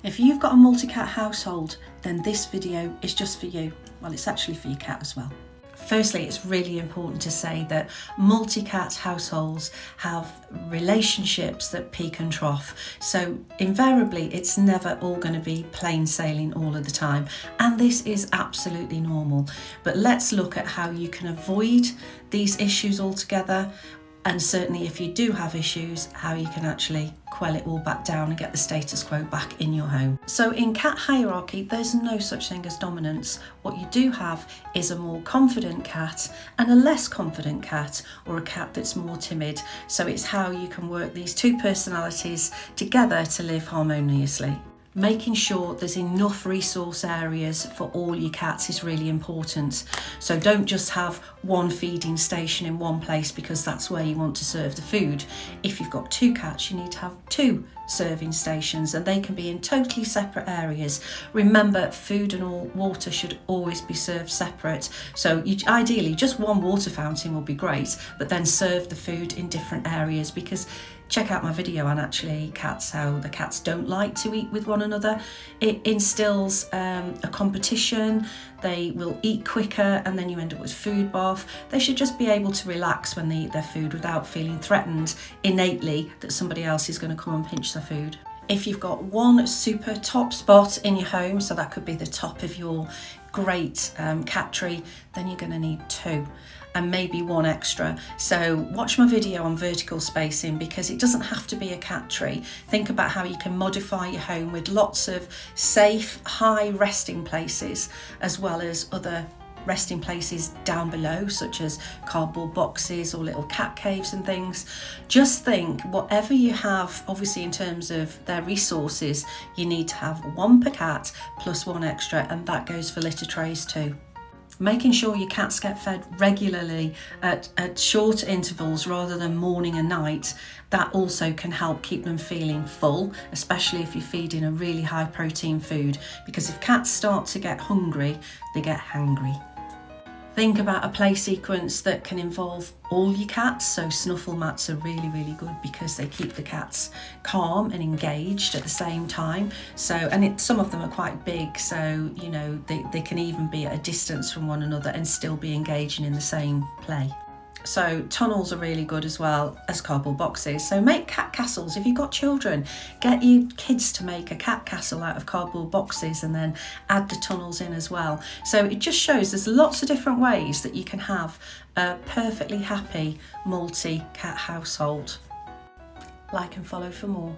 If you've got a multi-cat household, then this video is just for you. Well, it's actually for your cat as well. Firstly, it's really important to say that multi-cat households have relationships that peak and trough. So invariably, it's never all going to be plain sailing all of the time. And this is absolutely normal. But let's look at how you can avoid these issues altogether. And certainly if you do have issues, how you can actually quell it all back down and get the status quo back in your home. So in cat hierarchy, there's no such thing as dominance. What you do have is a more confident cat and a less confident cat, or a cat that's more timid. So it's how you can work these two personalities together to live harmoniously. Making sure there's enough resource areas for all your cats is really important. So don't just have one feeding station in one place because that's where you want to serve the food. If you've got two cats, you need to have two serving stations, and they can be in totally separate areas. Remember, food and all water should always be served separate. So ideally just one water fountain will be great, but then serve the food in different areas, because check out my video on actually cats, how the cats don't like to eat with one another. It instills a competition. They will eat quicker and then you end up with food bath. They should just be able to relax when they eat their food without feeling threatened innately that somebody else is going to come and pinch their food. If you've got one super top spot in your home, so that could be the top of your great cat tree, then you're going to need two, and maybe one extra. So watch my video on vertical spacing, because it doesn't have to be a cat tree. Think about how you can modify your home with lots of safe, high resting places, as well as other resting places down below, such as cardboard boxes or little cat caves and things. Just think, whatever you have, obviously in terms of their resources, you need to have one per cat plus one extra, and that goes for litter trays too. Making sure your cats get fed regularly at short intervals rather than morning and night, that also can help keep them feeling full, especially if you're feeding a really high protein food, because if cats start to get hungry, they get hangry. Think about a play sequence that can involve all your cats. So snuffle mats are really good because they keep the cats calm and engaged at the same time. So, and some of them are quite big, so you know they can even be at a distance from one another and still be engaging in the same play. So tunnels are really good as well as cardboard boxes. So make cat castles. If you've got children, get your kids to make a cat castle out of cardboard boxes and then add the tunnels in as well. So it just shows there's lots of different ways that you can have a perfectly happy multi-cat household. Like and follow for more.